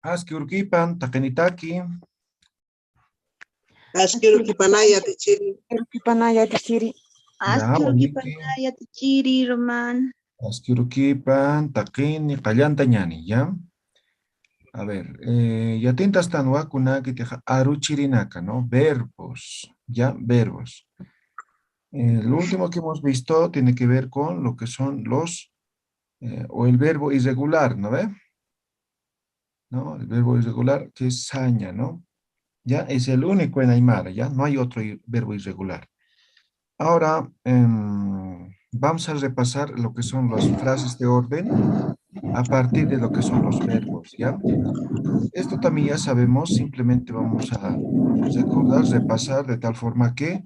Aski urkipan, takenitaki. Ashkiru kipanaya tichiri. Panaya tichiri. Ya, Askiru boniki. kipanaya tichiri, Roman. Aski urkipan, takini, kallanta ñani, ya. A ver, ya tintas tan wakuna que te aruchirinaka, ¿no? Verbos, ya, verbos. Lo último que hemos visto tiene que ver con lo que son los, o el verbo irregular, ¿no ve? ¿No? El verbo irregular que es saña, ¿no? Ya, es el único en Aymara, ya, no hay otro verbo irregular. Ahora, vamos a repasar lo que son las frases de orden a partir de lo que son los verbos, ¿ya? Esto también ya sabemos, simplemente vamos a recordar, repasar de tal forma que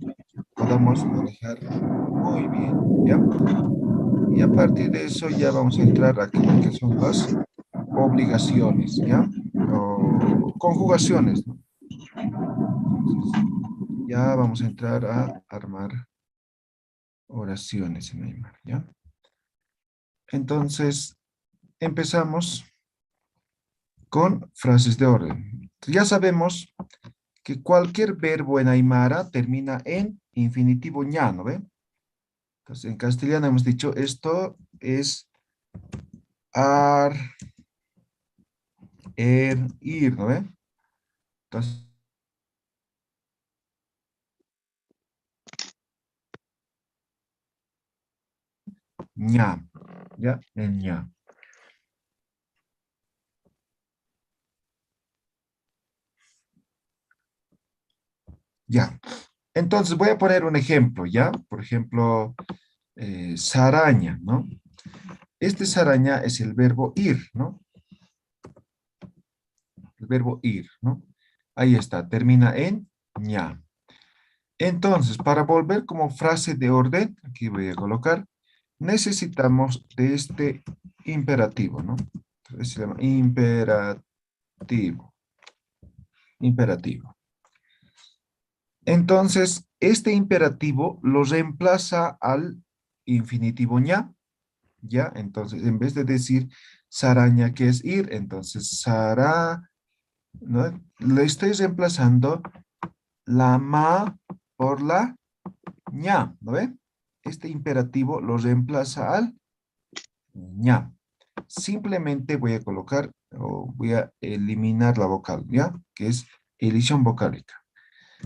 podamos manejar muy bien, ¿ya? Y a partir de eso ya vamos a entrar a lo que son las obligaciones, ¿ya? O conjugaciones, ¿no? Entonces, ya vamos a entrar a armar oraciones en Aymara, ¿ya? Entonces, empezamos con frases de orden. Ya sabemos que cualquier verbo en Aymara termina en infinitivo ña, ¿no ve? Entonces, en castellano hemos dicho esto es ar, ir, ¿no ve? Entonces, ña, ¿ya? En ña. Ya. Entonces, voy a poner un ejemplo, ¿ya? Por ejemplo, saraña, ¿no? Este saraña es el verbo ir, ¿no? El verbo ir, ¿no? Ahí está, termina en ña. Entonces, para volver como frase de orden, aquí voy a colocar, necesitamos de este imperativo, ¿no? Entonces, se llama imperativo. Imperativo. Entonces, este imperativo lo reemplaza al infinitivo ña, ¿ya? Entonces, en vez de decir saraña, que es ir, entonces sara, ¿no? Le estoy reemplazando la ma por la ña, ¿no ve? Este imperativo lo reemplaza al ña. Simplemente voy a colocar o voy a eliminar la vocal, ¿ya? Que es elisión vocálica.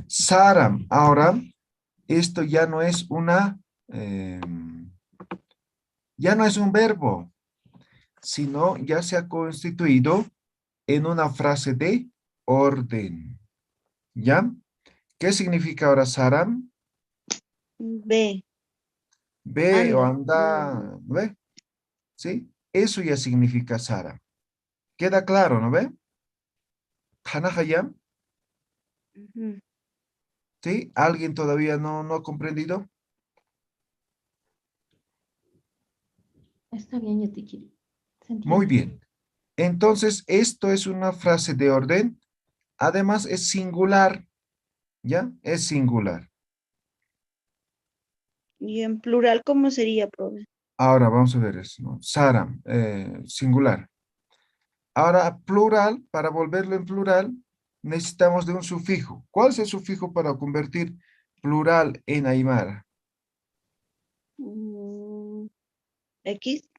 Saram, ahora, esto ya no es una, ya no es un verbo, sino ya se ha constituido en una frase de orden, ¿ya? ¿Qué significa ahora Saram? Ve, Ve o anda. anda, ¿no ve? ¿Sí? Eso ya significa Saram. ¿Queda claro, no ve? Hanahayam, Ujú. ¿sí? ¿Alguien todavía no ha comprendido? Está bien, ya te quiero. Se Muy entiende. bien. Entonces, esto es una frase de orden. Además, es singular, ¿ya? Es singular. Y en plural, ¿cómo sería, profe? Ahora vamos a ver eso, ¿no? Saram, singular. Ahora, plural, para volverlo en plural, necesitamos de un sufijo. ¿Cuál es el sufijo para convertir plural en aymara? Mm, X.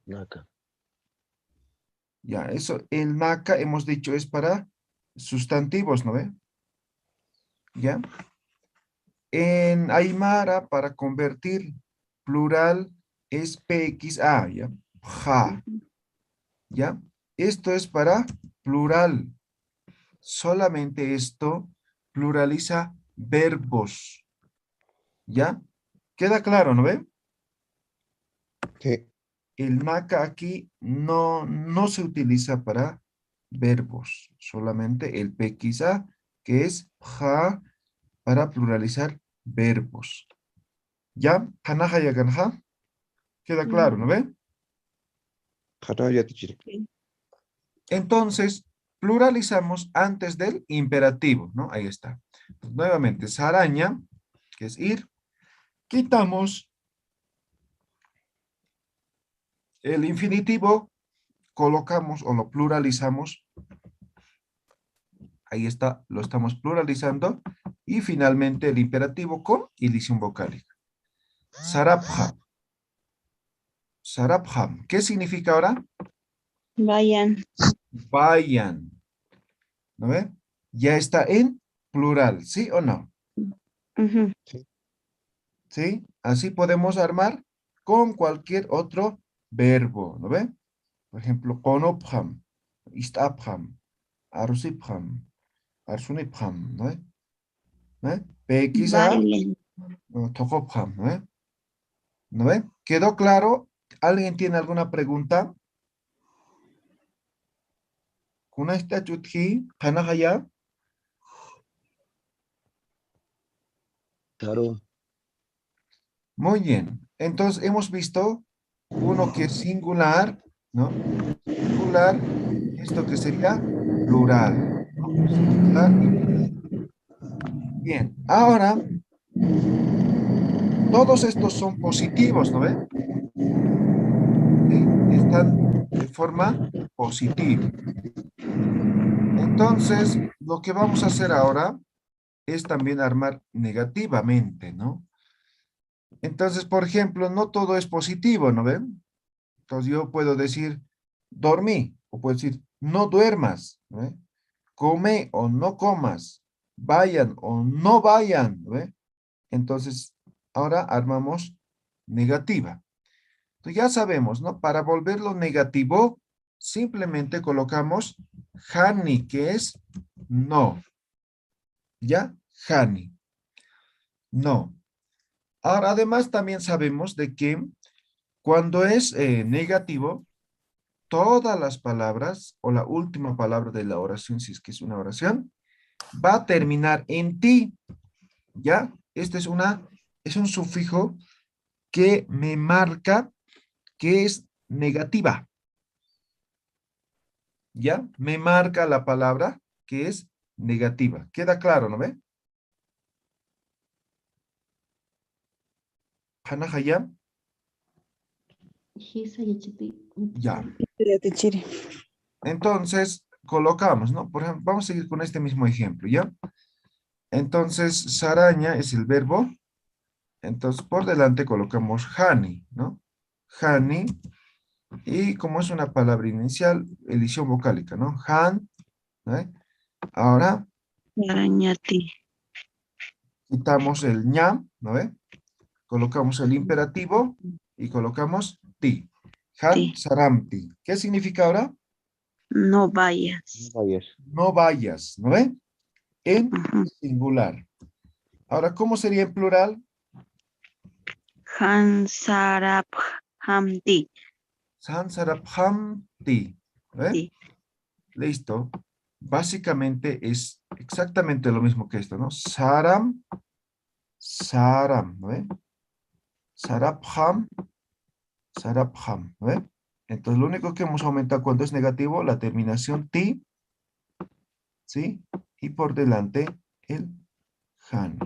Naka. Ya, eso, el naka hemos dicho es para sustantivos, ¿no ve? ¿Ya? En aymara, para convertir plural, es PXA, ¿ya? Ja, Ujú. ¿ya? Esto es para plural. Solamente esto pluraliza verbos, ¿ya? ¿Queda claro, no ve? Sí. El naka aquí no se utiliza para verbos, solamente el PXA, que es ja, para pluralizar verbos. ¿Ya? Hanaja y aganja. ¿Queda claro, no ve? Hanaya tichiri. Sí. Entonces, pluralizamos antes del imperativo, ¿no? Ahí está. Pues, nuevamente, saraña, que es ir. Quitamos el infinitivo colocamos o lo pluralizamos. Ahí está, lo estamos pluralizando. Y finalmente el imperativo con ilición vocálica. Sarabham. Sarabham. ¿Qué significa ahora? Vayan. Vayan. ¿No ve? Ya está en plural, ¿sí o no? Ujú. ¿Sí? Así podemos armar con cualquier otro verbo, ¿no ve? Por ejemplo, konobham, istabham, arusibham, arsunibham, ¿no ve? ¿No ve? Pekisa, Bailen. tokobham, ¿no ve? ¿No ve? ¿Quedó claro? ¿Alguien tiene alguna pregunta? ¿Kuna esta chuthi? ¿Kanahaya? Claro. Muy bien. Entonces hemos visto uno que es singular, ¿no? Singular, esto que sería plural, ¿no? Singular y plural. Bien, ahora todos estos son positivos, ¿no ve? ¿Sí? Están de forma positiva. Entonces, lo que vamos a hacer ahora es también armar negativamente, ¿no? Entonces, por ejemplo, no todo es positivo, ¿no ven? Entonces yo puedo decir, dormí, o puedo decir, no duermas, ¿no ve? Come o no comas, vayan o no vayan, ¿no ve? Entonces, ahora armamos negativa. Entonces ya sabemos, ¿no? Para volverlo negativo, simplemente colocamos hani, que es no. ¿Ya? Hani, no. Ahora, además, también sabemos de que cuando es negativo, todas las palabras o la última palabra de la oración, si es que es una oración, va a terminar en ti. ¿Ya? Este es un sufijo que me marca que es negativa. ¿Ya? Me marca la palabra que es negativa. ¿Queda claro, no ve? Hanahaya, Hisa yachiti. ya. Ya te chiri. Entonces, colocamos, ¿no? Por ejemplo, vamos a seguir con este mismo ejemplo, ¿ya? Entonces, saraña es el verbo. Entonces, por delante colocamos hani, ¿no? Hani. Y como es una palabra inicial, edición vocálica, ¿no? Han, ¿no? Ahora, Arañati. quitamos el ña, ¿no ve? Colocamos el imperativo y colocamos ti. Han Ti. saramti. ¿Qué significa ahora? No vayas. Vayas. No vayas, ¿no ve? En Ujú. singular. Ahora, ¿cómo sería en plural? Hansarabhamti. San sarabhamti. ¿No ve? Ti. Listo. Básicamente es exactamente lo mismo que esto, ¿no? Saram, saram, ¿no ve? Sarabham, sarabham, ¿no ve? Entonces, lo único que hemos aumentado cuando es negativo, la terminación ti, ¿sí? Y por delante el han.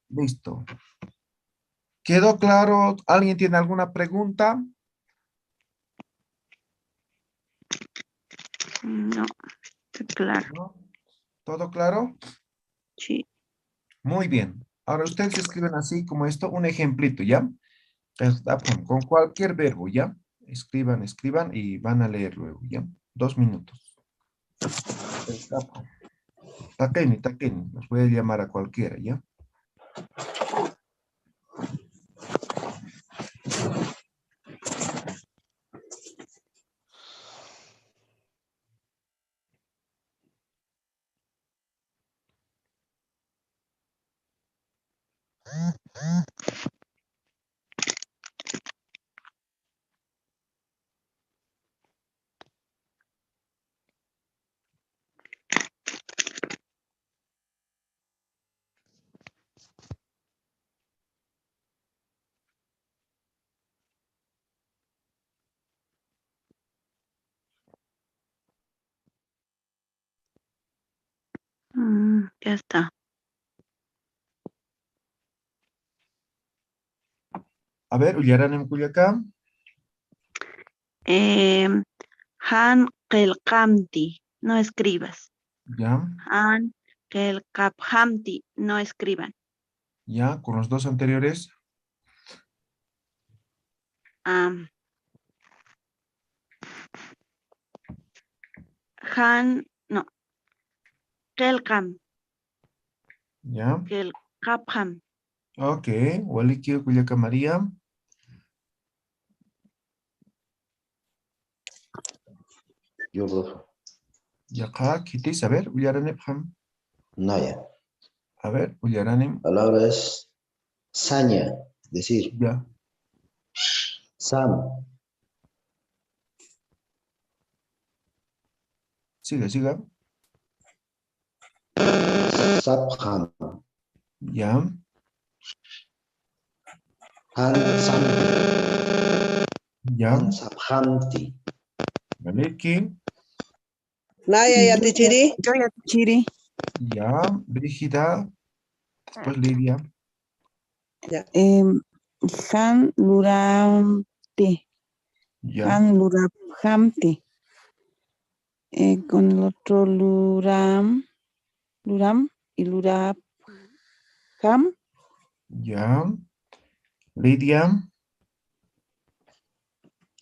Listo. ¿Quedó claro? ¿Alguien tiene alguna pregunta? No, está claro. ¿No? ¿Todo claro? Sí. Muy bien. Ahora ustedes escriben así como esto, un ejemplito, ¿ya? Con cualquier verbo, ¿ya? Escriban, escriban y van a leer luego, ¿ya? 2 minutos. Taqueni, taqueni. Los voy a llamar a cualquiera, ¿ya? Ya está. A ver, Ullaran en Culiacán. Han kelkamti. No escribas. Ya, Han kelkaphamti. No escriban. ya, con los dos anteriores. Am, han, no. Kelkam. Ya, Kelkapham. ok. Waliki Kuyaka María. Yo, profe. Yaqa, Kitis, a ver, Uyaranepham. Naya. A ver, Uyaranim. Palabra es saña, es decir, Ya, sam, siga, siga. sapham, Ya, han sam, ya. han saphamti. Waliki. Naya ya tichiri. Yo ya Chiri. Ya, Brígida. Después Lidia. Han Luramti. Ya, Han Lurabhamti. Con el otro Luram y Lurabham. ya. Lidia.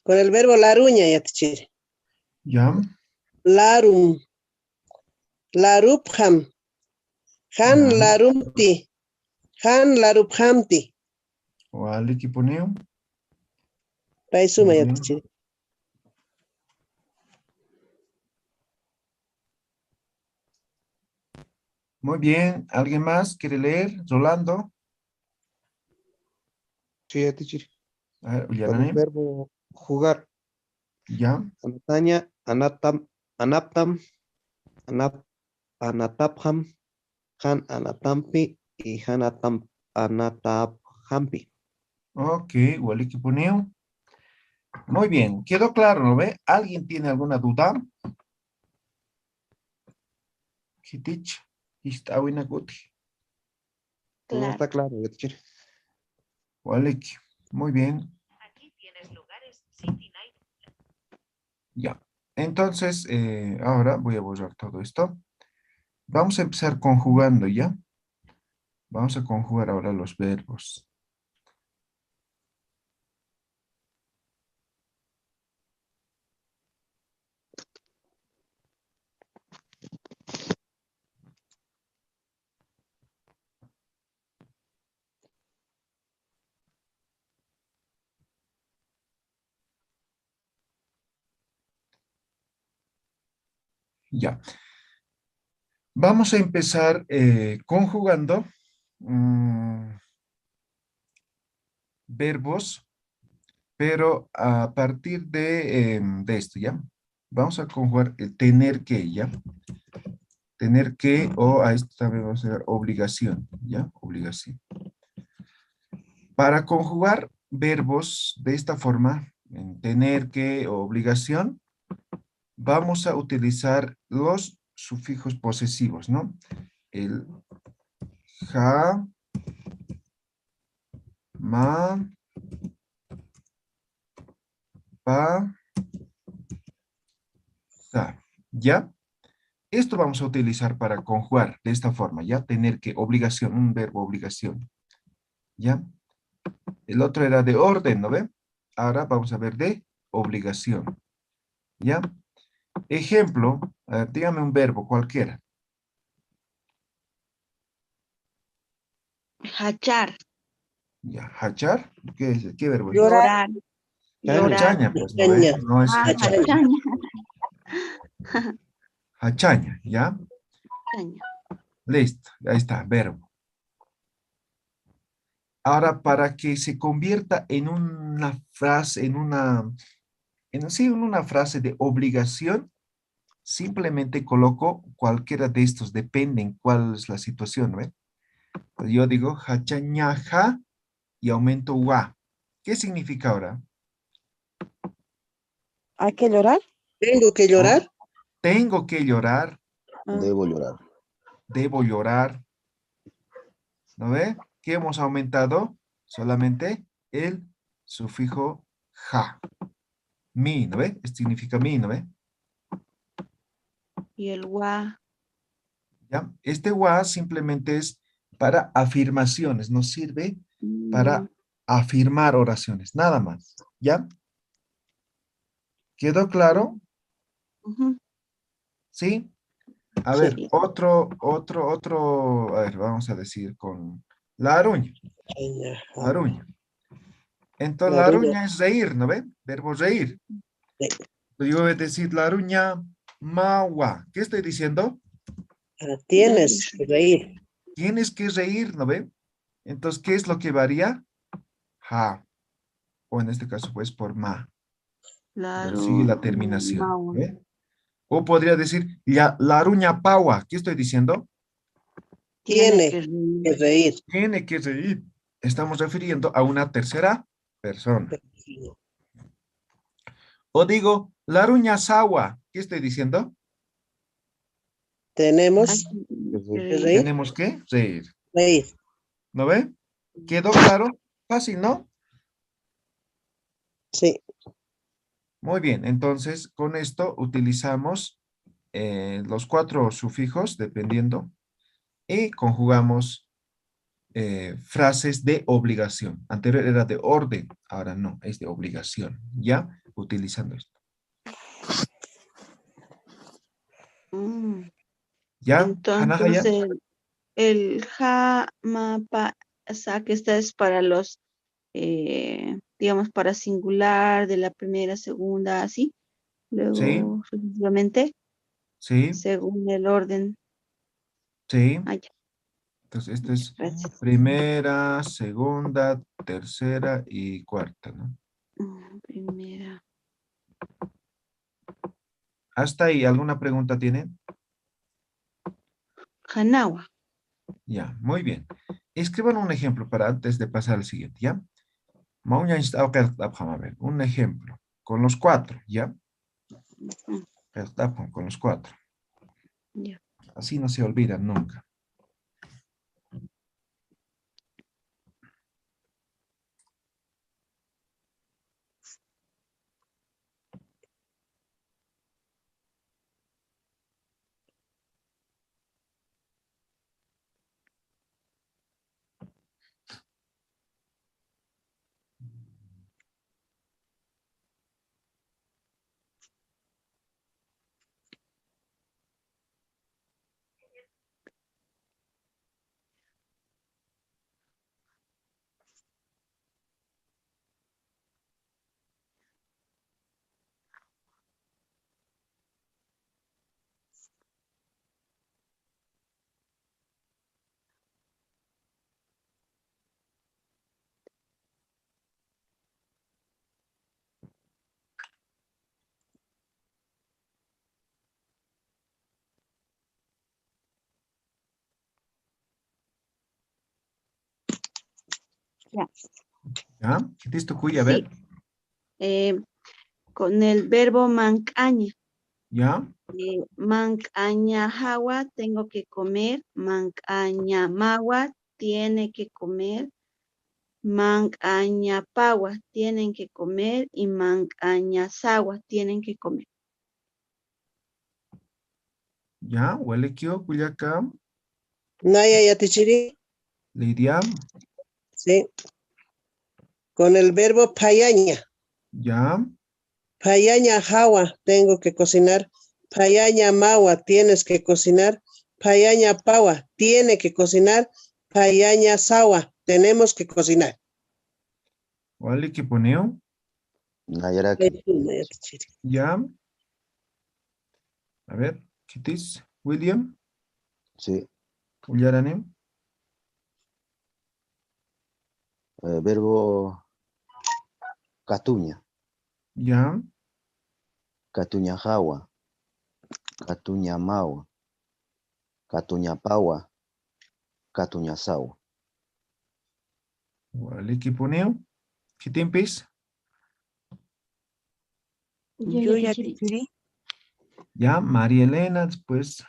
Con el verbo laruña ya tichiri. Ya, Larum. Larubham. Han Ya. larumti. Han larubhamti. Waliki Puneo. Paisuma Muy ya bien. tichiri. Muy bien. ¿Alguien más quiere leer? Rolando. Sí, ya, teacher. A ver, Para el Uyaranim. verbo jugar. Ya, Anataña, anaptam, anatapham, han anatampi y anataphampi. ok. Waliki Puneo. Muy bien. ¿Quedó claro, no ve? ¿Alguien tiene alguna duda? Kitich. Istawinaguti. Todo Claro. está claro, ya, teacher. Waliki. Muy bien. Ya. Entonces, ahora voy a borrar todo esto. Vamos a empezar conjugando, ¿ya? Vamos a conjugar ahora los verbos. Ya. Vamos a empezar conjugando verbos, pero a partir de esto, ¿ya? Vamos a conjugar tener que, ¿ya? Tener que, o a esto también vamos a dar obligación, ¿ya? Obligación. Para conjugar verbos de esta forma, en tener que o obligación, vamos a utilizar los sufijos posesivos, ¿no? El ja, ma, pa, sa, ¿ya? Esto vamos a utilizar para conjugar de esta forma, ¿ya? Tener que, obligación, un verbo obligación, ¿ya? El otro era de orden, ¿no ve? Ahora vamos a ver de obligación, ¿ya? Ejemplo, a ver, dígame un verbo cualquiera. Hachar. Ya, hachar, ¿qué verbo es? Llorar. Llorar. Hachaña, pues, ¿no ve? Hachaña. No es Ah, hachaña. hachaña. Hachaña, ¿ya? Hachaña. Listo, ahí está, verbo. Ahora, para que se convierta en una frase, sí, en una frase de obligación, simplemente coloco cualquiera de estos, depende en cuál es la situación, ¿no ve? Pues yo digo hachañaja y aumento wa. ¿Qué significa ahora? ¿Hay que llorar? Tengo que llorar. Tengo que llorar, Debo llorar. debo llorar, ¿no ve? ¿Qué hemos aumentado? Solamente el sufijo ja, Mi, ¿no ve? Esto significa mi, ¿no ve? Y el wa. ¿Ya? Este wa simplemente es para afirmaciones, nos sirve para afirmar oraciones, nada más. ¿Ya? ¿Quedó claro? Ujú. ¿Sí? A Sí. ver, otro, a ver, vamos a decir con la aruña. La aruña. Entonces, la aruña es reír, ¿no ve? Verbo reír. Sí. Yo voy a decir la aruña mawa. ¿Qué estoy diciendo? Tienes que reír. Tienes que reír, ¿no ve? Entonces, ¿qué es lo que varía? Ja. O en este caso, pues, por ma. Pero sigue la terminación. Mawa. ¿Ve? O podría decir, la aruña pawa. ¿Qué estoy diciendo? Tiene que que reír. Tiene que reír. Estamos refiriendo a una tercera persona. O digo, la aruña sawa. ¿Qué estoy diciendo? Tenemos que reír. Tenemos que reír. Reír. ¿No ve? ¿Quedó claro? Fácil, ¿no? Sí. Muy bien. Entonces, con esto utilizamos los 4 sufijos, dependiendo, y conjugamos frases de obligación. Anterior era de orden, ahora no, es de obligación. ¿Ya? Utilizando esto. ¿Ya? Entonces, Hanahaya. el ja, ma, pa, sa, que esta es para los, digamos, para singular, de la primera, segunda, así. Sí, Luego, sucesivamente, sí, según el orden. sí. Ah, ya, Entonces, esto es gracias. primera, segunda, tercera y cuarta, ¿no? Primera. ¿Hasta ahí alguna pregunta tienen? Hanawa. Ya, muy bien. Escriban un ejemplo para antes de pasar al siguiente, ¿ya? A ver, un ejemplo con los 4, ¿ya? Con los 4. Ya. Así no se olvidan nunca. Ya. ¿Ya? ¿Qué te cuya? A Sí. ver. Con el verbo mancaña. ¿Ya? Mancaña hawa, tengo que comer. Mancaña mawa, tiene que comer. Mancaña pawa, tienen que comer. Y mancaña sawa, tienen que comer. ¿Ya? ¿Huele kyo, Culiacán? Naya Yatichiri. Lidia. Sí. Con el verbo payaña. ¿Ya? Payaña hawa, tengo que cocinar. Payaña mawa, tienes que cocinar. Payaña pawa, tiene que cocinar. Payaña sawa, tenemos que cocinar. ¿Huele que poneo? Nayaraki. ¿Ya? A ver, ¿qué dice? William. Sí. Ullarane. Verbo katuña. ¿Ya? Katuña hawa. Katuña mawa. Katuña pawa. Katuña sawa. ¿Huele que poneo? ¿Qué te empieza? Yo ya te chiri. Ya, María Elena, después.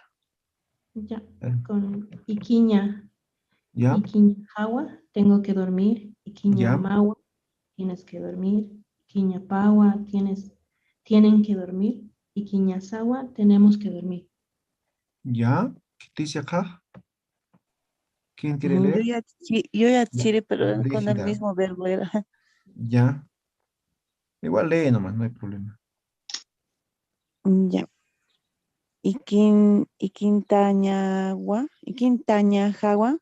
Ya. Con Iquiña. Ya, Iquiña Hawa, tengo que dormir. Iquiña ya, Mawa, tienes que dormir. Iquiña Pawa, tienes tienen que dormir. Iquiñazawa, tenemos que dormir. ¿Ya? ¿Qué dice acá? ¿Quién quiere Yo leer? ya, yo ya Ya. chile, pero con el Brígida. mismo verbo era. Ya. Igual lee nomás, no hay problema. Ya. Iquintañajawa,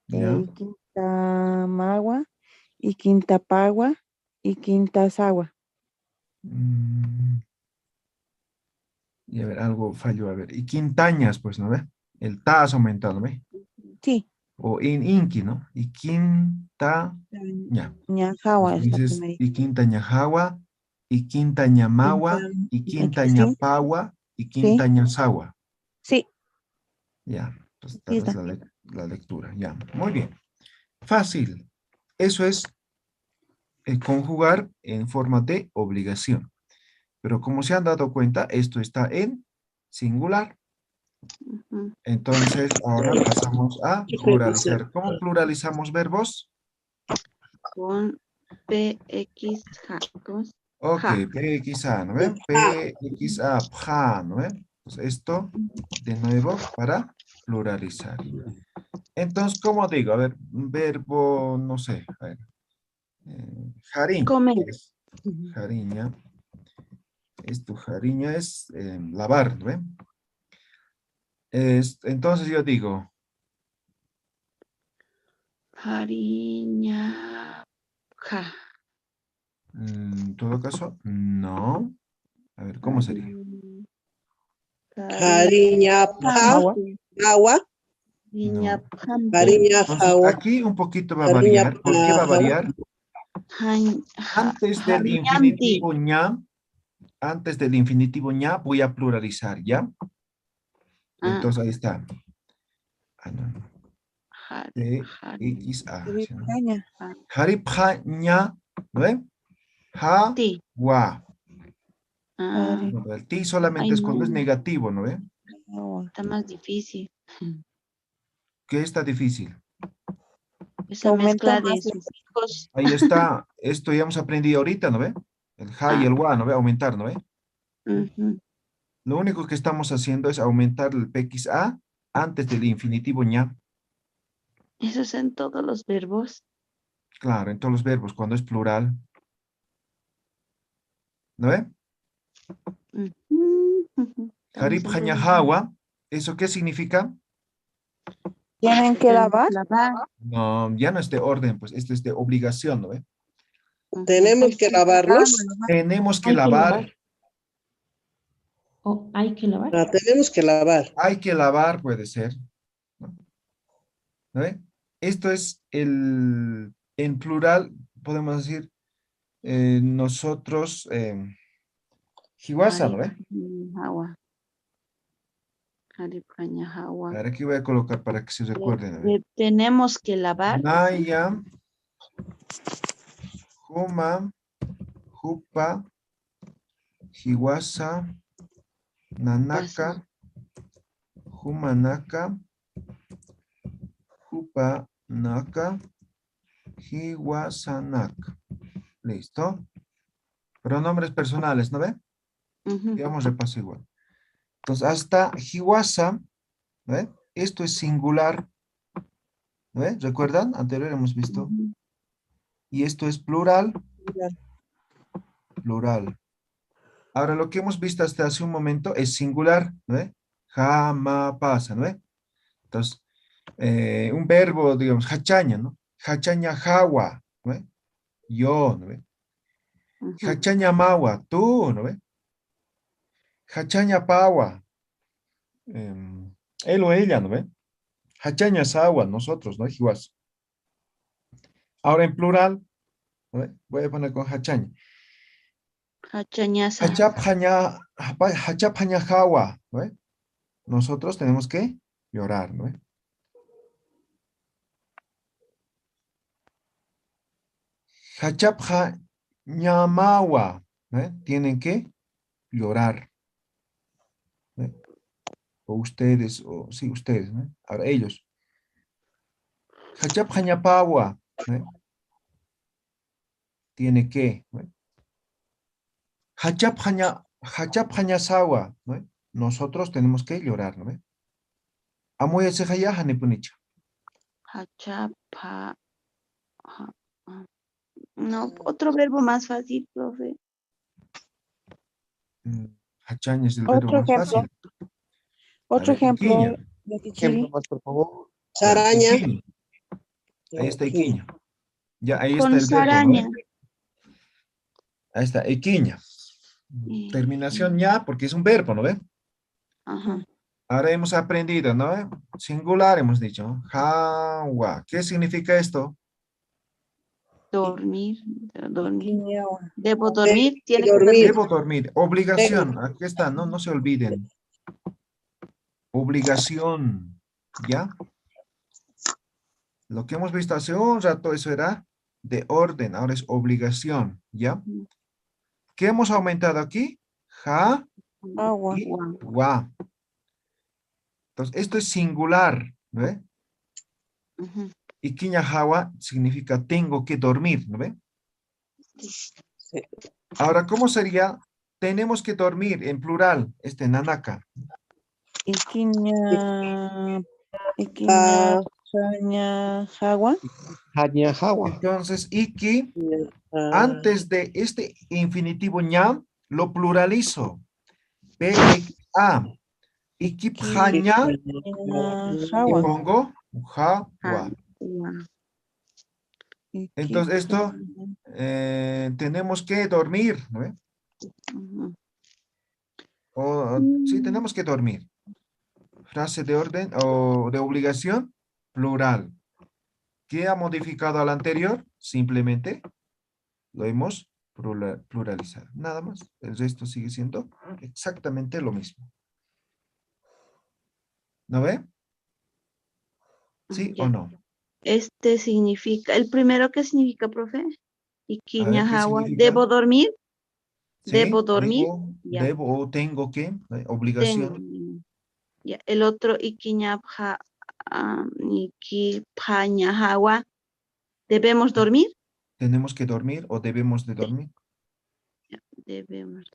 Ya. Iquintamagua, Iquintapagua, Iquintasawa. Mm, y a ver, algo falló. A ver. Y quintañas, pues, ¿no ve? El ta has aumentado, ¿no ve? Sí, O inqui, ¿no? Y quinta. Ya. Ñajawa es la Entonces, primera. y quintañajawa, y quintañamawa, y Sí, quintañapawa, y sí, quintañasawa. sí, Ya. Pues sí tal vez está. la lectura. Ya. Muy bien. Fácil. Eso es conjugar en forma de obligación. Pero como se han dado cuenta, esto está en singular. Ujú. Entonces, ahora pasamos a pluralizar. ¿Cómo pluralizamos verbos? Con PXA. ¿Cómo es? Ok, Ja. PXA, ¿no ven? PXA, PJA, ¿no ven? Pues esto, de nuevo, para pluralizar. Entonces, ¿cómo digo? A ver, un verbo, no sé. A ver, jarín. Comer. ¿Qué es? Jariña. Esto, jariña es lavar, ¿no ven? Entonces yo digo, Hariña. Ja. en todo caso, no. A ver, ¿cómo sería? Cariñapa, Agua. agua, No. Hariñapampi. cariña, Entonces, agua, aquí un poquito va a cariña, variar. ¿Por qué va a agua. variar? Hariñanti. Antes del infinitivo ña, voy a pluralizar, ¿ya? Ah, Entonces, ahí está. Ah, no, no. T-X-A. ¿sí, no? Caña. Jaripja ña, ¿no ve? Ja, Ti. wa. Ah, No, el ti ay, solamente es cuando es no. negativo, ¿no ve? Agua. Está más difícil. ¿Qué está difícil? Esa Aumenta mezcla de más. sufijos. Ahí está. Esto ya hemos aprendido ahorita, ¿no ve? El ja y Ah, el wa, ¿no ve? Aumentar, ¿no ve? ujú. Lo único que estamos haciendo es aumentar el PXA antes del infinitivo ña. Eso es en todos los verbos. Claro, en todos los verbos, cuando es plural. ¿No ve? Ujú, ujú. Estamos Jarip entendiendo. hañajawa, ¿eso qué significa? Tienen que Tenemos lavar. que lavar. No, ya no es de orden, pues esto es de obligación, ¿no ve? Ujú. Tenemos que lavarlos. Tenemos que Hay que lavar, lavar. O hay que lavar. Tenemos que lavar. hay que lavar, puede ser. ¿No? ¿No ve? Esto es en plural, podemos decir, nosotros, jiwasa, ¿no ve? Haripañajawa. Haripañajawa. Ahora aquí voy a colocar para que se recuerden, ¿no ve? Tenemos que lavar. Naya, Juma, Jupa, Jiwasa, Nanaka, Humanaka, Hupanaka, Hiwasanaka. ¿Listo? Pronombres personales, ¿no ve? Ujú. Digamos repaso igual. Entonces, hasta Hiwasa, ¿no ve? Esto es singular, ¿no ve? ¿Recuerdan? Anterior hemos visto. Ujú. Y esto es plural, plural. Ahora, lo que hemos visto hasta hace un momento es singular, ¿no ve? Jama pasa, ¿no ve? Entonces, un verbo, digamos, hachaña, ¿no? Hachaña jawa, ¿no ve? Yo, ¿no ve? Ujú. Hachaña mawa, tú, ¿no ve? Hachaña pawa, él o ella, ¿no ve? Hachaña sawa, nosotros, ¿no? Jiwas. Ahora en plural, ¿no ve? Voy a poner con hachaña. Hachañaza. Hachap haña jawa, ¿no ve? Nosotros tenemos que llorar, ¿no ve? Hachap mawa, ¿no ve? Tienen que llorar, ¿no ve? O ustedes, o sí, ustedes, ¿no? Ahora ellos. Hachap pawa, ¿no? Tiene que, ¿no? Hachap sawa, ¿no? Nosotros tenemos que llorar, ¿no? Amoy ese haya hanipunicha. Hachapa. ha- ha- No, otro verbo más fácil, profe. Hachaña es el verbo Otro más ejemplo. fácil. Otro ver, ejemplo, Iquiña. Ejemplo Yatichiri. más, por favor. Ya, Saraña. Iquiña. Ahí está Iquiña. Ya, ahí Con está el verbo, saraña. ¿no? Ahí está, Iquiña. Terminación ya, porque es un verbo, ¿no ve? Ajá. Ahora hemos aprendido, ¿no? Singular hemos dicho. Hawa. ¿Qué significa esto? Dormir. Dormir. Iquiñawa. Debo dormir. Tiene que dormir. dormir. Debo dormir. Obligación. Aquí está, no, no se olviden. Obligación. ¿Ya? Lo que hemos visto hace un rato, eso era de orden. Ahora es obligación. ¿Ya? ¿Qué hemos aumentado aquí? Ja Agua. y wa. Entonces, esto es singular. ¿No ve? Ujú. Y quiña hawa significa tengo que dormir. ¿No ve? Ahora, ¿cómo sería? Tenemos que dormir en plural, nanaka. Iquiña. Iquiña. Agua. Haña Hawa. Entonces, iki, antes de este infinitivo ña, lo pluralizo. P-a. Iki pjaña, y Agua. pongo ja, Ah, wa. wa. Entonces, esto tenemos que dormir, ¿no ve? Ujú. Sí, tenemos que dormir. Frase de orden o de obligación, plural. ¿Qué ha modificado al anterior? Simplemente lo hemos pluralizado. Nada más. El resto sigue siendo exactamente lo mismo. ¿No ve? ¿Sí Ya. o no? Este significa, ¿el primero qué significa, profe? A ver, ¿qué Iquiñajawa. significa? ¿Debo dormir? ¿Sí? ¿Debo dormir? Ya. Debo o tengo que, Tengo. obligación. Ya. El otro, Iquiñapja, Iquipañajawa. ¿Debemos dormir? Tenemos que dormir o debemos de dormir. Ya, debemos.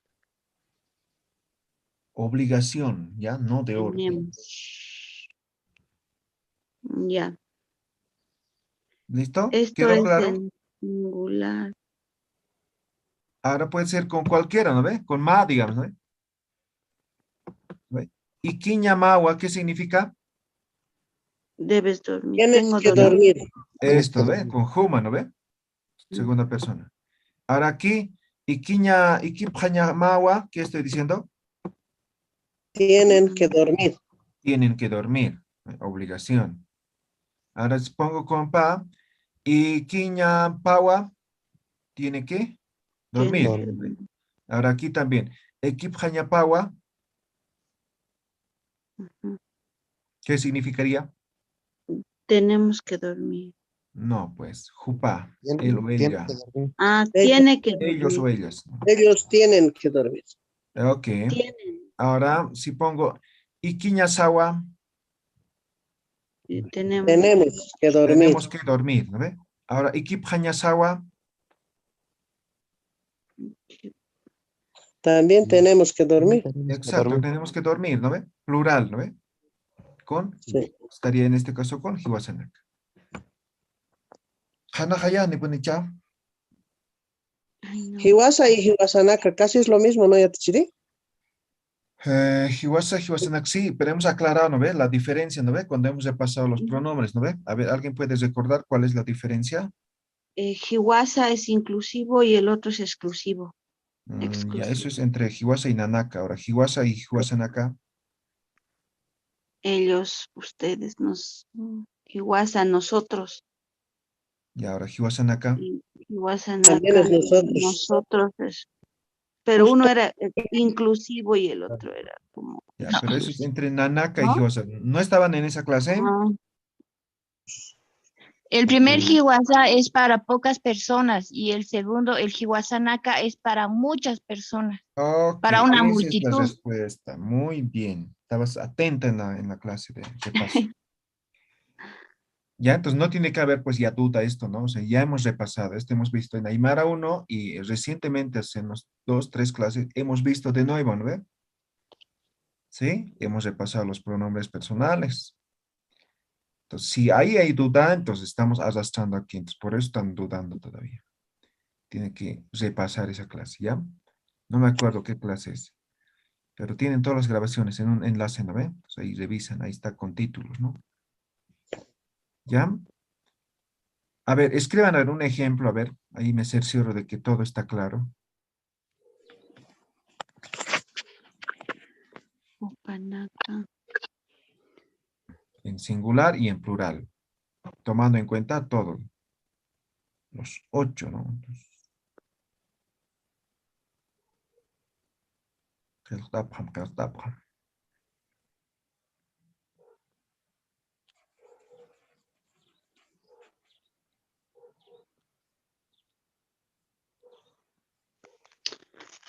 Obligación, ¿ya? No de orden. Tenemos. Ya. ¿Listo? Esto ¿Quedó es claro? en singular. Ahora puede ser con cualquiera, ¿no ve? Con ma, digamos, ¿no ve? ¿No ve? Y quiñamawa, ¿qué significa? Debes dormir. Tienes Tengo que dormir. dormir. Esto, ¿no ve? Con juma, ¿no ve? Segunda persona. Ahora aquí, iquipjañamawa, ¿qué estoy diciendo? Tienen que dormir. Tienen que dormir. Obligación. Ahora pongo con pa. Y quiñapawa, tiene que Tiene dormir. que ¿no ve? dormir. Ahora aquí también. Equipjañapawa, Ujú. ¿qué significaría? Tenemos que dormir. No, pues, jupa, él o Tiene ella. que dormir. Ah, Ellos, tiene que Ellos o dormir. ellas. ellos tienen que dormir. Ok. Tienen. Ahora, si pongo iquiñasawa, Tenemos. Tenemos que dormir. tenemos que dormir, ¿no ve? Ahora, ikipjañasawa, También tenemos que dormir. Tenemos que exacto, dormir. tenemos que dormir, ¿no ve? Plural, ¿no ve? Con, Sí. estaría en este caso con hiwasanaka. Hana haya ni punicha. Ay, no. Hiwasa y Hiwasanaka casi es lo mismo, ¿no, Yatichiri? Hiwasanak, sí, pero hemos aclarado, ¿no ve? La diferencia, ¿no ve? Cuando hemos repasado los pronombres, ¿no ve? A ver, ¿alguien puede recordar cuál es la diferencia? Hiwasa es inclusivo y el otro es exclusivo. Ya, Exclusivo. eso es entre Hiwasa y Nanaka. Ahora, Hiwasa y Hiwasanaka. Ellos, ustedes, Hiwasa, nosotros. Y ahora, Hiwasanaka. Y Hiwasa, También es nosotros. nosotros es. Pero uno era inclusivo y el otro era como Ya, pero eso es exclusivo. entre Nanaka y ¿No? Hiwasa. ¿No estaban en esa clase? Ah, El primer Ok. Hiwasa es para pocas personas y el segundo, el Hiwasanaka, es para muchas personas, Ok, para una esa es la multitud. respuesta. Muy bien. Estabas atenta en la clase de repaso. Ya, entonces no tiene que haber pues ya duda esto, ¿no? O sea, ya hemos repasado, esto hemos visto en Aymara 1 y recientemente hace unos 2, 3 clases hemos visto de nuevo, ¿no ve? Sí, hemos repasado los pronombres personales. Entonces, si ahí hay duda, entonces estamos arrastrando aquí, entonces por eso están dudando todavía. Tiene que repasar esa clase, ¿ya? No me acuerdo qué clase es, pero tienen todas las grabaciones en un enlace, ¿no ve? Entonces ahí revisan, ahí está con títulos, ¿no? ¿Ya? A ver, escriban a ver, un ejemplo, a ver, ahí me cercioro de que todo está claro. Upanaca. En singular y en plural, tomando en cuenta todos los 8, ¿no? Entonces, keltapam.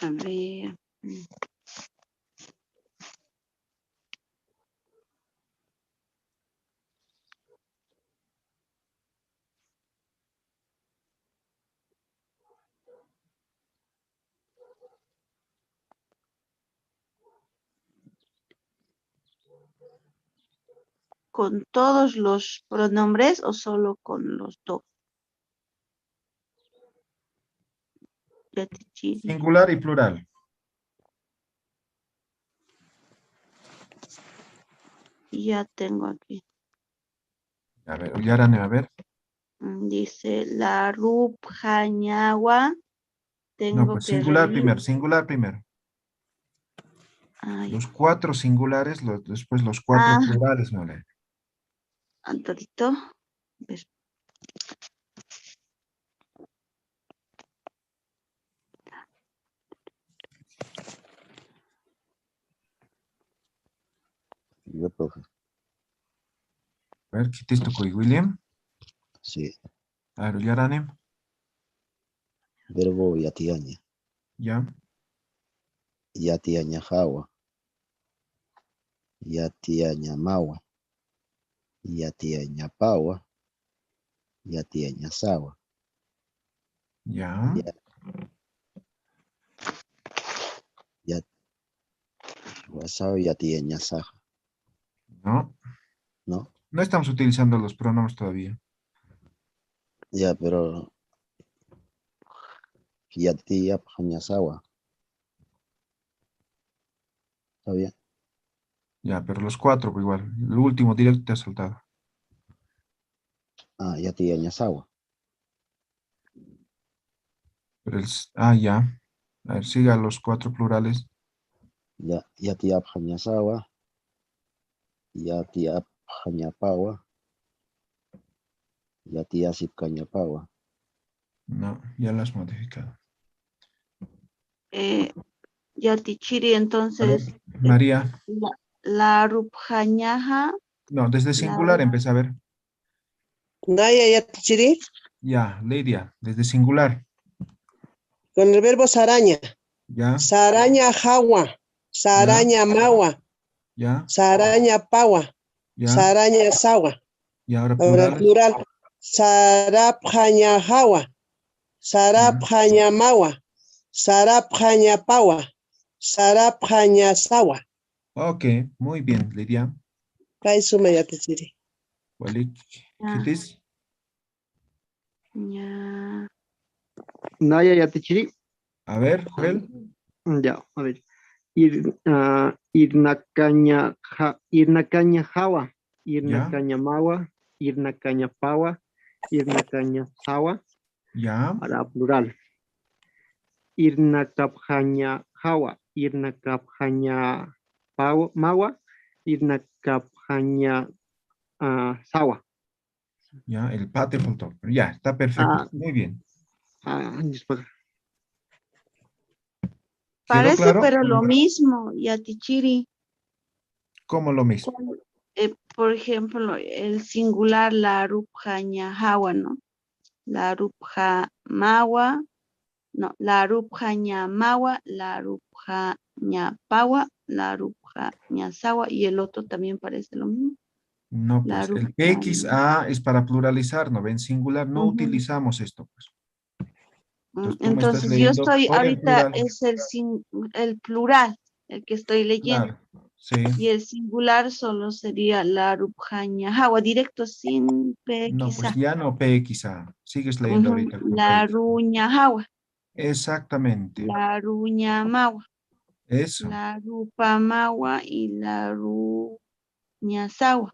A ver. ¿Con todos los pronombres o solo con los dos? Yatichiri. Singular y plural. Ya tengo aquí. A ver, Yarane, a ver. Dice la Rupjañagua. Tengo No, pues que singular primero. Ay, Los 4 singulares, después los 4 plurales, ¿no? Antonito. Ver. Yo, profe. A ver, ¿qué te tocó, William? Sí. A ver, Yarane, Verbo yatiaña. ya. Yatiaña jawa. Yatiaña mawa. Yatiaña pawa. Yatiaña sawa. Ya. Wasawa yatiaña saja. No. ¿No? No estamos utilizando los pronombres todavía. Ya, pero yatia paña sawa. ¿Está bien? Ya, pero los 4 pues, igual. El último directo te ha saltado. Ah, yatiaña sawa. Pero ya. A ver, siga los 4 plurales. Yatia paña sawa. Yatia paña pawa. Yatia sipcaña pawa. No, ya lo has modificado. Yatichiri, A ver, entonces, María. la Rupjañaja. No, desde La singular empieza a ver. Naya Yatichiri, Ya, Lidia, desde singular. con el verbo saraña. Ya, Saraña jawa. Saraña mawa. ya, Saraña pawa. ya. Saraña sawa. Y ahora Ahora el plurales. plural. Sarapjaña jawa. Sarapjaña mawa. Sarapjaña pawa. Sarapjaña sawa. Ok, muy bien, Lidia. Kay suma Yatichiri. Walik, ¿qué Ya. dices? Ya. Naya Yatichiri. A ver, Joel. Ya, a ver. Irnacaña jawa. Irnacaña mawa. Irnacaña pawa. Irnacaña sawa. Ya, Para plural. Irnacapjaña jawa. Irnacapjaña mawa. Irnacapjaña sawa. ya, el pate faltó. Ya, está perfecto. Muy bien. Disculpa. ¿Quedó Parece, claro? pero lo mismo, Yatichiri. Como lo mismo. Por ejemplo, el singular, la Rupjañajawa, ¿no? La Rupjamawa, no, la Rupjañamawa, la Rupjañapawa, la Rupjañasawa, y el otro también parece lo mismo. No, La pues el rupaña. PXA es para pluralizar, ¿no? En singular no Ujú. utilizamos esto, pues. Entonces tú me estás Entonces yo leyendo estoy por el ahorita, plural. es el plural, el que estoy leyendo. Claro, sí. Y el singular solo sería la rupjañajawa, directo sin P No, pues quizá. ya no PXA. Sigues leyendo ahorita con La PX. ruñajawa, Exactamente. la ruñamawa, Eso. la rupamawa y la ruñasawa.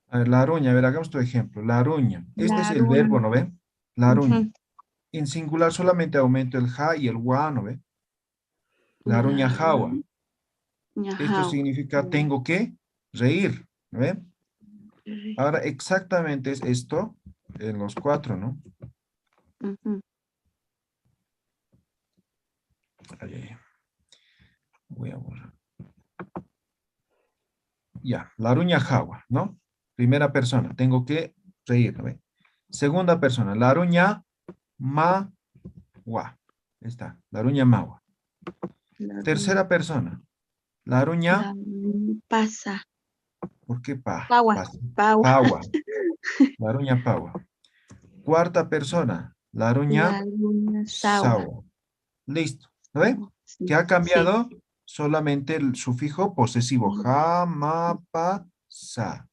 A ver, la aruña, a ver, hagamos tu ejemplo. La aruña. Este es La el verbo, ¿no ve? La aruña. Ujú. En singular solamente aumento el ja y el wa, ¿no ve? La aruña jawa. Esto ruñajawa. significa tengo que reír, ¿no ve? Ahora exactamente es esto en los cuatro, ¿no? Ujú. Ay, ay, ay. Voy a borrar. Ya, la aruña jawa, ¿no? Primera persona, tengo que reír, ¿no ve? Segunda persona, la aruña mawa. Está, la aruña mawa. La Tercera persona, la aruña, pasa. ¿por qué pa? Paua. Pasa. Paua. Pawa. La aruña pawa. Cuarta persona, la aruña La ruñasawa. sawa. Listo, ¿no ve? Sí, ¿Qué ha sí. cambiado? Solamente el sufijo posesivo, ja, ma, pa, sa.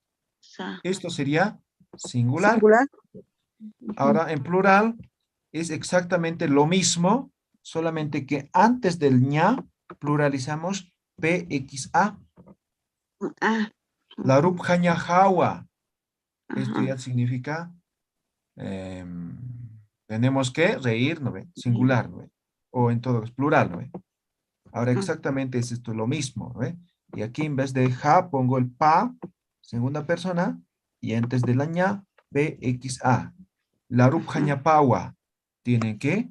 Esto sería singular. Singular. Ahora, en plural, es exactamente lo mismo, solamente que antes del ña pluralizamos PXA. Ah. La rupjaña jawa. Esto Ajá. ya significa tenemos que reír, ¿no ve? Singular, ¿no ve? O en todo, es plural, ¿no ve? Ahora exactamente es esto lo mismo, ¿no ve? Y aquí en vez de ja pongo el pa, segunda persona, y antes de la ña, PXA. La rupjaña pawa. Tienen que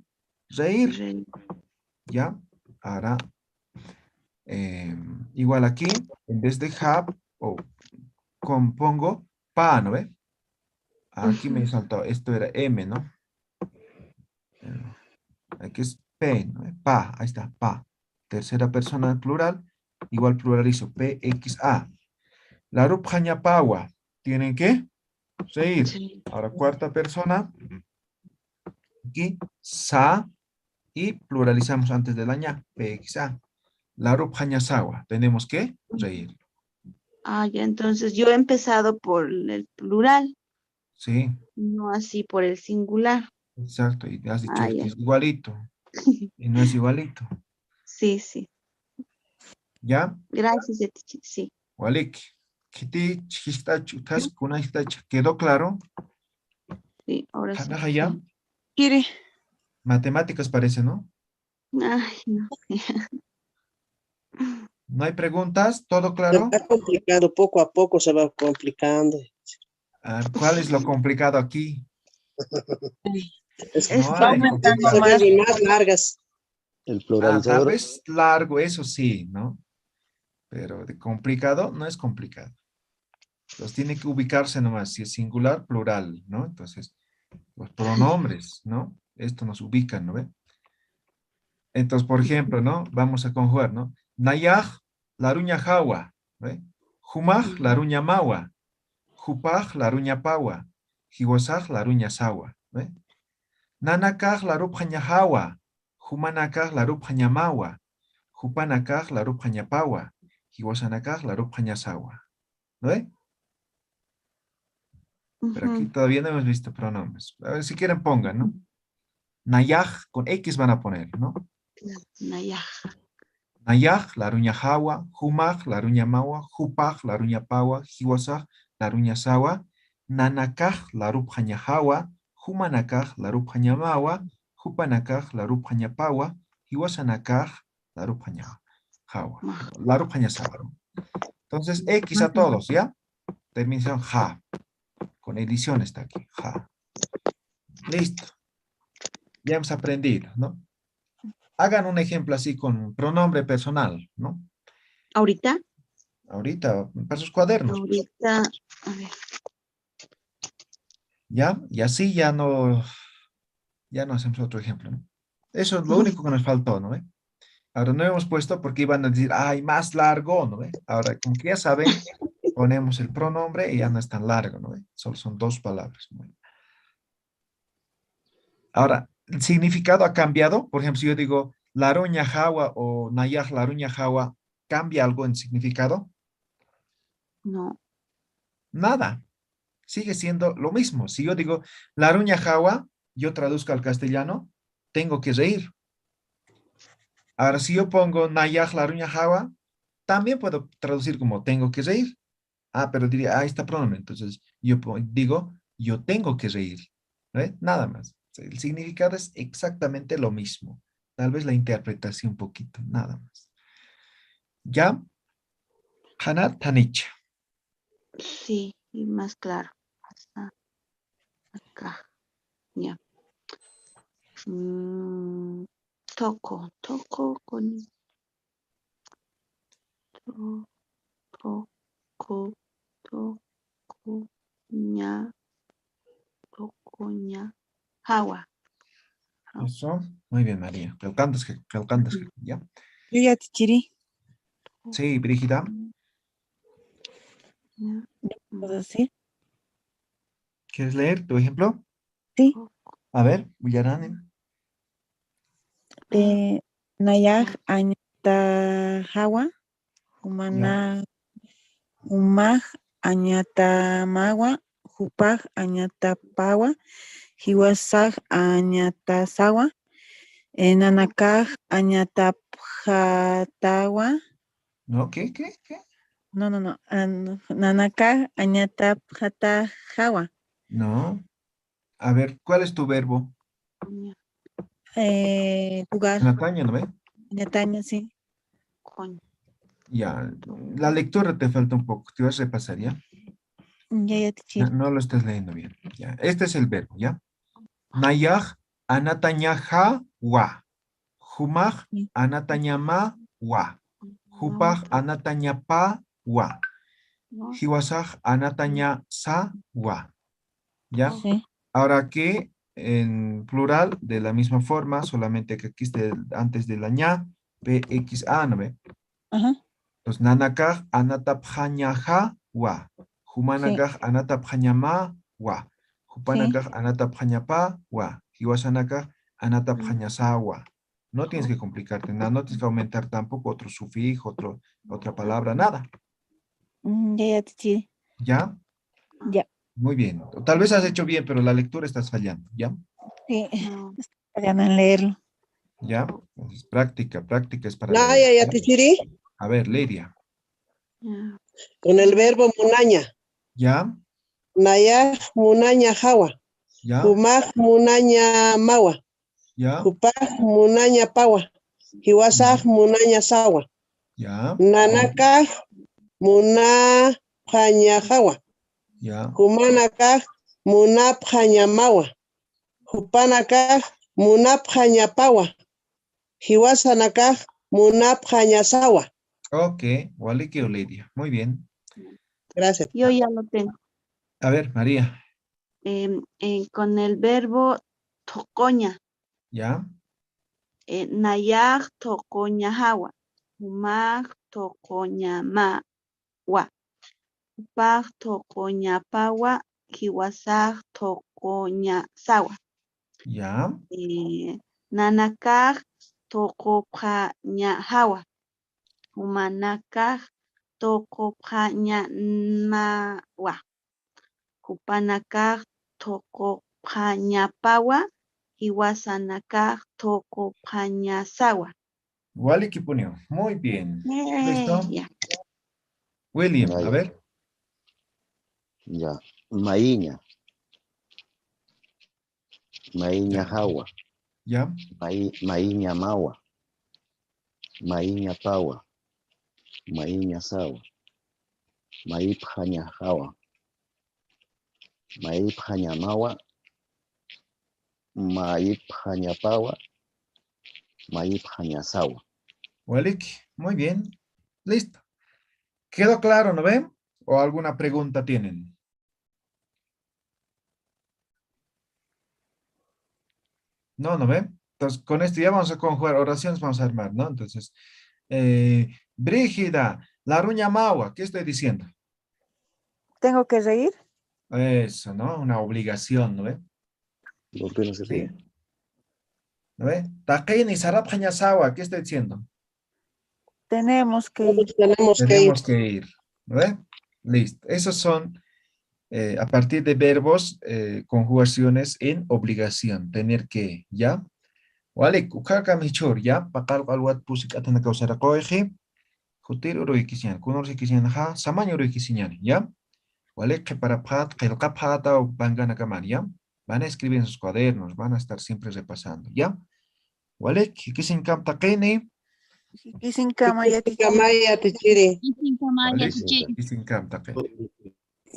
reír, ¿ya? Ahora, igual aquí, en vez de ja, o compongo pa, ¿no ve? Aquí me saltó, esto era M, ¿no? Aquí es P, ¿no? Pa, ahí está, pa. Tercera persona plural, igual pluralizo, PXA. La rupjaña pawa, ¿tienen que reír? Sí. Ahora, cuarta persona, aquí, sa, y pluralizamos antes de la ña, PXA. La rupjaña sawa, tenemos que reír. Ah, ya, entonces yo he empezado por el plural, Sí, no así por el singular. exacto. Y has dicho Ah, que ya. es igualito. Y no es igualito. Sí, sí. ¿Ya? Gracias, Etichi. Sí. Walik. Kiti chista chutas kuna ¿quedó claro? Sí, ahora sí. Janaja ya. Kiri. Matemáticas parece, ¿no? Ay, no. ¿No hay preguntas? ¿Todo Se claro? va complicando, poco a poco se va complicando. A ver, ¿cuál es lo complicado aquí? Es que No Es Va hay aumentando se complicado. más. vuelven más largas. El Tal pluralizador, vez largo, eso sí, ¿no? Pero de complicado no es complicado. Entonces tiene que ubicarse nomás, si es singular, plural, ¿no? Entonces, los pronombres, ¿no? Esto nos ubica, ¿no ve? Entonces, por ejemplo, ¿no? Vamos a conjugar, ¿no? Nayaj, laruña jawa, ¿ve? Humaj, laruña mawa. Jupaj, laruña pawa. Hiwasaj, laruña sawa, ¿ve? Nanakaj, larupjaña jawa. Humanakaj, larupjaña mawa. Jupanakaj, larupjaña pawa. Hiwasanakaj, larupjaña sawa, ¿no ve? Pero aquí Ujú. todavía no hemos visto pronombres. A ver, si quieren pongan, ¿no? Nayaj, con X van a poner, ¿no? Naya. Nayaj, la ruña jawa, Humaj, la ruña mawa, Jupaj, la ruña pawa, Hiwasaj, la ruña sawa, Nanakaj, la rupjaña jawa, Humanakaj, la rupjaña mawa, Jupanakaj, la rupjaña pawa, Hiwasanakaj, la rupjaña jawa, la rupjaña sawa, ¿no? Entonces, X a todos, ¿ya? Terminación ja, con edición está aquí, ja. Listo. Ya hemos aprendido, ¿no? Hagan un ejemplo así con pronombre personal, ¿no? ¿Ahorita? Ahorita, para sus cuadernos, pues. Ahorita, a ver. ¿Ya? Y así ya no hacemos otro ejemplo, ¿no? Eso es lo único que nos faltó, ¿no ve? Ahora no hemos puesto porque iban a decir, ay, más largo, ¿no ve? Ahora, como que ya saben, ponemos el pronombre y ya no es tan largo, ¿no? Solo son 2 palabras. Bueno. Ahora, ¿el significado ha cambiado? Por ejemplo, si yo digo laruña jawa o nayaj laruña jawa, ¿cambia algo en significado? No. Nada. Sigue siendo lo mismo. Si yo digo laruña jawa, yo traduzco al castellano, tengo que reír. Ahora, si yo pongo nayaj laruña jawa, también puedo traducir como tengo que reír. Ah, pero diría, ahí está pronombre. Entonces, digo, yo tengo que reír. ¿Ve? Nada más. El significado es exactamente lo mismo. Tal vez la interpretación un poquito, nada más. ¿Ya? Hana Tanich. Sí, y más claro. Hasta acá. Ya. Toco con toco, ña, jawa. Eso. Muy bien, María. Calcantas que, ¿ya? Yo ya teachiri. Sí, Brígida. ña, ¿Puedo decir? ¿Quieres leer tu ejemplo? Sí. A ver, Villaranen. Nayaj añata hawa. Humana. Umaj añata magua. Jupaj añata pawa. Hiwasaj añata sawa. Nanakaj añata pjatawa. ¿No? ¿Qué? No. Nanakaj añata pjatajawa. No. A ver, ¿cuál es tu verbo? ña, Jugar. Nataña, ¿no ve? Añataña, sí. coño. Ya, la lectura te falta un poco. Te vas a repasar, ¿ya? Ya teachiri. No lo estás leyendo bien. Ya, este es el verbo, ¿ya? Nayaj anatañaja wa. Humaj Sí. anatañama wa. Jupaj anatañapa wa. Hiwasaj anataña sa wa. ¿Ya? Sí. Ahora que en plural, de la misma forma, solamente que aquí esté antes de la ña, pxa, ¿no ve? Ajá. Entonces, nanakaj anatapjañaja wa. Sí. Humanakaj anatapjañama wa. Hupanakaj anatapjañapa wa. Hiwasanakaj anatapjañasa wa. No tienes que complicarte nada, no tienes que aumentar tampoco otro sufijo, otra palabra, nada. Ya teachiri. ¿Ya? Ya. Muy bien. Tal vez has hecho bien, pero la lectura estás fallando. ¿Ya? Sí. No. Para leerlo. ¿Ya? Entonces, práctica es para leer. Naya ya teachiri. A ver, Leiria. ña, Con el verbo munaña. ¿Ya? Naya munaña jawa. ¿Ya? Humaj munaña mawa. ¿Ya? Jupaj munaña pawa. Hiwasaj munaña sawa. ¿Ya? Nanakaj munapjaña jawa. ¿Ya? Humanakaj munapjaña mawa. Hupanakaj munapjaña pawa. Hiwasanakaj munapjaña sawa. Ok, Waliki o Leiria. Muy bien. Gracias. Yo ya lo tengo. A ver, María. Con el verbo tocoña. ¿Ya? Nayaj tocoña jawa. Humaj tocoña wa. Upaj tocoña pawa. Hiwasaj tocoña sawa. ¿Ya? Nanakaj tocopaña jawa. Humanakaj tocopaña mawa. Hupanakaj tocopaña pawa. Hiwasanakaj tocopaña sawa. Waliki Punio. Muy bien. ¿Listo? Ya. William, Ya, a ya. ver. Ya. Maíña. Maíña jawa. ¿Ya? Maíña mawa. Maíña pawa. Maíña sawa. Maípjaña jawa. Maípjaña mawa. Maípjaña pawa. Maípjaña sawa. Waliki. Muy bien. Listo. ¿Quedó claro, no ven? ¿O alguna pregunta tienen? No ven. Entonces, con esto ya vamos a conjugar oraciones, vamos a armar, ¿no? Entonces, Brígida, la ruña maua, ¿qué estoy diciendo? ¿Tengo que reír? Eso, ¿no? Una obligación, ¿no ve? ¿Por qué no se Sí. ríe? ¿No ve? Taqini sarapjaña sawa, ¿qué está diciendo? Tenemos que ir. Todos tenemos que ir. Tenemos que ir, ¿no ve? Listo. Esos son a partir de verbos, conjugaciones en obligación, tener que, ¿ya? Vale, kukaka michur, ¿ya? Pakal kalwat pusik atana kausara koeji, jutir urui kisian, kunor si kisian ha, samaño urui kisian, ¿ya? Vale, que para pat, que el capata o bangana kamar, ¿ya? Van a escribir en sus cuadernos, van a estar siempre repasando, ¿ya? Vale, que kisin kam takeni, Kisin kama ya Kamaya tichiri. Y sin camaya, vale, chichi. kisin kam takeni.